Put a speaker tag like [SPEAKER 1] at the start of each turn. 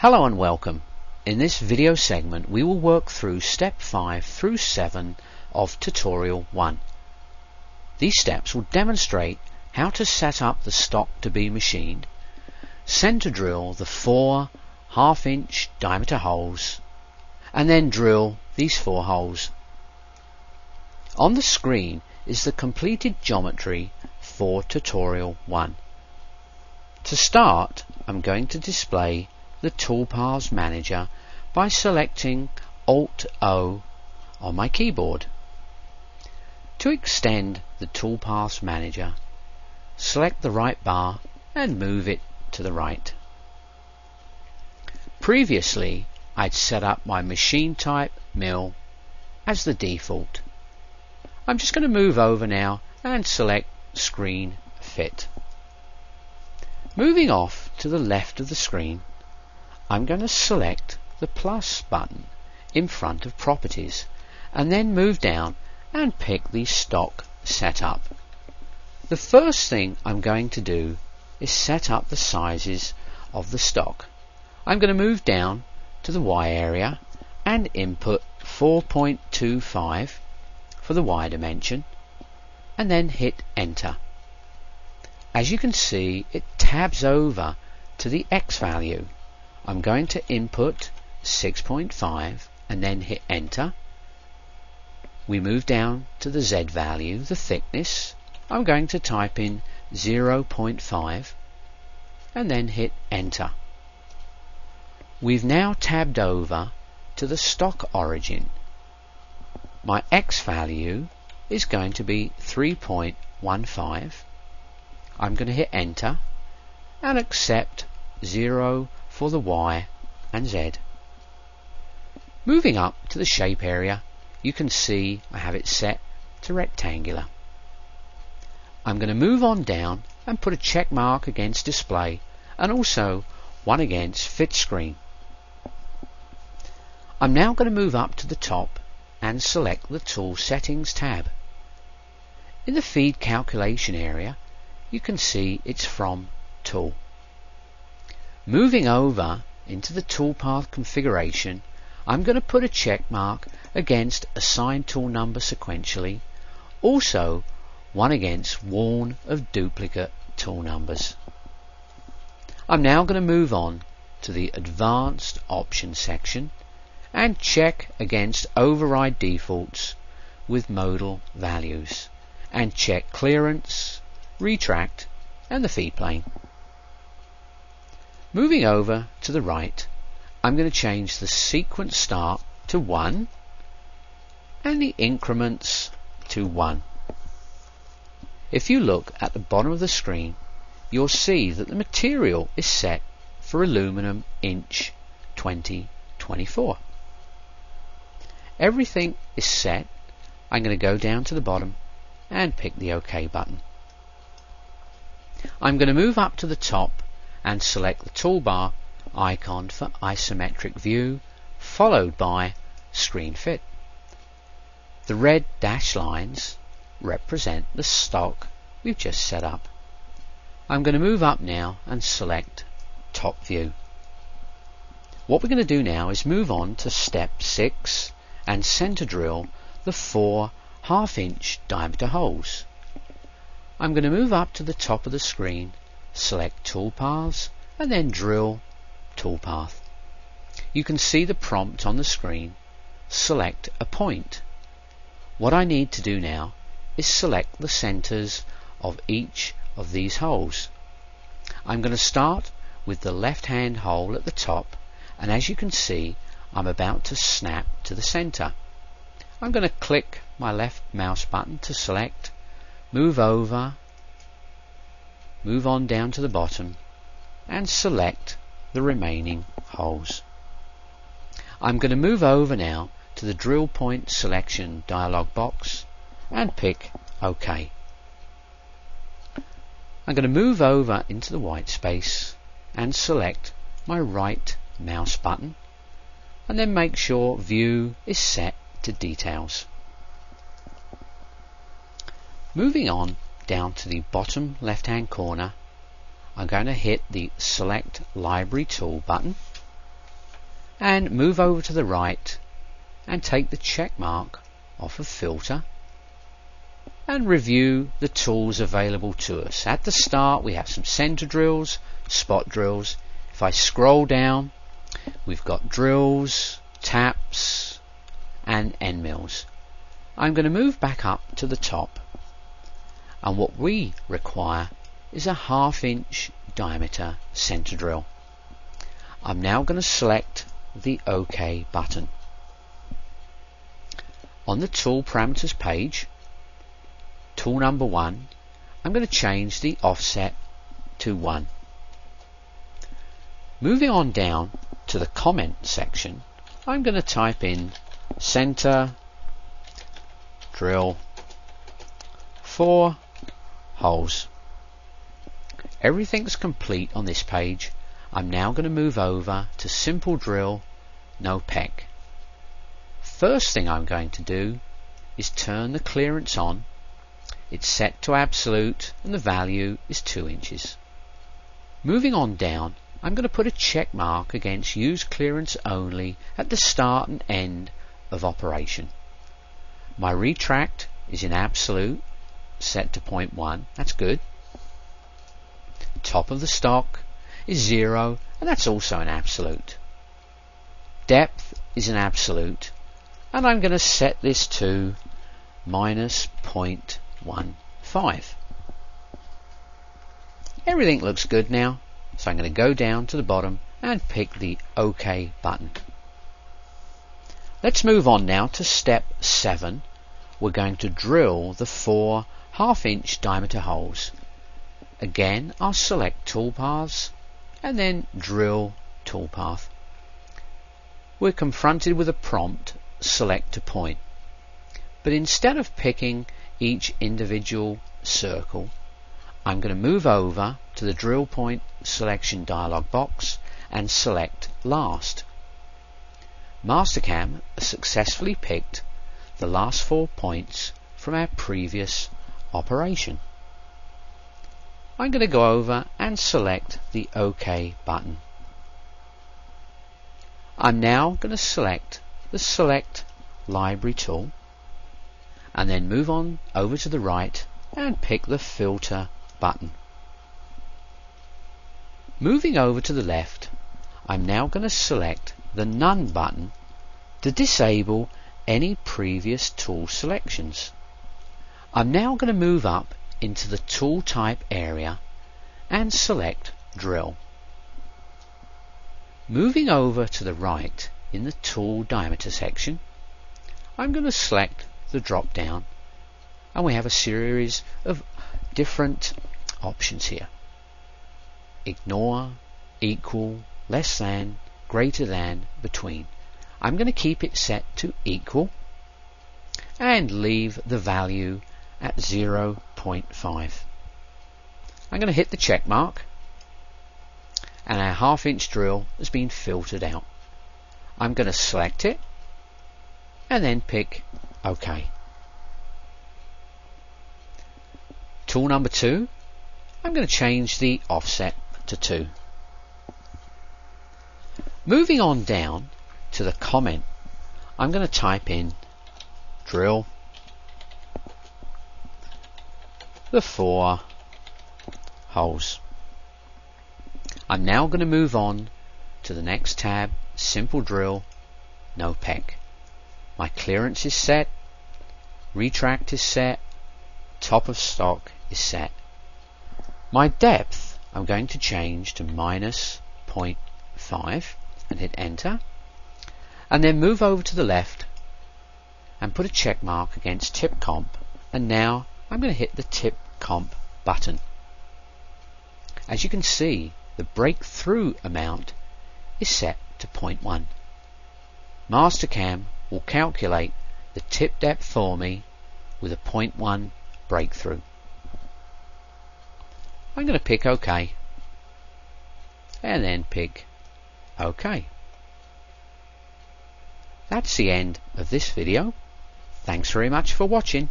[SPEAKER 1] Hello and welcome. In this video segment we will work through step 5 through 7 of tutorial 1. These steps will demonstrate how to set up the stock to be machined, center drill the 4 1/2-inch diameter holes, and then drill these 4 holes. On the screen is the completed geometry for tutorial 1. To start, I'm going to display the Toolpaths Manager by selecting Alt-O on my keyboard. To extend the Toolpaths Manager, select the right bar and move it to the right. Previously, I'd set up my machine type mill as the default. I'm just going to move over now and select Screen Fit. Moving off to the left of the screen, I'm going to select the plus button in front of Properties and then move down and pick the Stock Setup. The first thing I'm going to do is set up the sizes of the stock. I'm going to move down to the Y area and input 4.25 for the Y dimension and then hit Enter. As you can see, it tabs over to the X value. I'm going to input 6.5 and then hit Enter. We move down to the Z value, the thickness. I'm going to type in 0.5 and then hit Enter. We've now tabbed over to the stock origin. My X value is going to be 3.15. I'm going to hit Enter and accept 0 for the Y and Z. Moving up to the shape area, you can see I have it set to rectangular. I'm going to move on down and put a check mark against display and also one against fit screen. I'm now going to move up to the top and select the Tool Settings tab. In the Feed Calculation area, you can see it's from Tool. Moving over into the toolpath configuration, I'm going to put a check mark against Assign Tool Number sequentially, also one against Warn of duplicate tool numbers. I'm now going to move on to the Advanced Options section and check against Override Defaults with modal values and check Clearance, Retract and the feed plane. Moving over to the right, I'm going to change the sequence start to 1 and the increments to 1. If you look at the bottom of the screen, you'll see that the material is set for aluminum inch 2024. Everything is set. I'm going to go down to the bottom and pick the OK button. I'm going to move up to the top and select the toolbar icon for isometric view, followed by Screen Fit. The red dashed lines represent the stock we've just set up. I'm going to move up now and select Top View. What we're going to do now is move on to step 6 and center drill the 4 1/2-inch diameter holes. I'm going to move up to the top of the screen, select Toolpaths and then drill Toolpath. You can see the prompt on the screen. Select a point. What I need to do now is select the centers of each of these holes. I'm going to start with the left hand hole at the top, and as you can see I'm about to snap to the center. I'm going to click my left mouse button to select, move over, move on down to the bottom and select the remaining holes. I'm going to move over now to the drill point selection dialog box and pick OK. I'm going to move over into the white space and select my right mouse button and then make sure View is set to Details. Moving on down to the bottom left hand corner, I'm going to hit the Select Library Tool button and move over to the right and take the check mark off of filter and review the tools available to us. At the start we have some center drills, spot drills. If I scroll down, we've got drills, taps and end mills. I'm going to move back up to the top, and what we require is a 1/2 inch diameter center drill. I'm now going to select the OK button. On the tool parameters page, tool number 1, I'm going to change the offset to 1. Moving on down to the comment section, I'm going to type in center drill 4 holes. Everything's complete on this page. I'm now going to move over to simple drill, no peck. First thing I'm going to do is turn the clearance on. It's set to absolute and the value is 2 inches. Moving on down, I'm going to put a check mark against use clearance only at the start and end of operation. My retract is in absolute, set to 0.1, that's good. Top of the stock is 0, and that's also an absolute. Depth is an absolute, and I'm going to set this to minus 0.15. Everything looks good now, so I'm going to go down to the bottom and pick the OK button. Let's move on now to step 7. We're going to drill the 4 1/2 inch diameter holes. Again, I'll select toolpaths and then drill toolpath. We're confronted with a prompt, select to point. But instead of picking each individual circle, I'm going to move over to the drill point selection dialog box and select last. Mastercam has successfully picked the last 4 points from our previous operation. I'm going to go over and select the OK button. I'm now going to select the Select Library tool and then move on over to the right and pick the Filter button. Moving over to the left, I'm now going to select the None button to disable any previous tool selections. I'm now going to move up into the tool type area and select drill. Moving over to the right in the tool diameter section, I'm going to select the drop down, and we have a series of different options here. Ignore, equal, less than, greater than, between. I'm going to keep it set to equal and leave the value at 0.5. I'm going to hit the check mark and our 1/2 inch drill has been filtered out. I'm going to select it and then pick OK. Tool number 2, I'm going to change the offset to 2. Moving on down to the comment, I'm going to type in drill the 4 holes. I'm now going to move on to the next tab, simple drill, no peck. My clearance is set, retract is set, top of stock is set. My depth I'm going to change to minus 0.5 and hit enter, and then move over to the left and put a check mark against tip comp, and now I'm going to hit the tip comp button. As you can see, the breakthrough amount is set to 0.1. Mastercam will calculate the tip depth for me with a 0.1 breakthrough. I'm going to pick OK and then pick OK. That's the end of this video. Thanks very much for watching.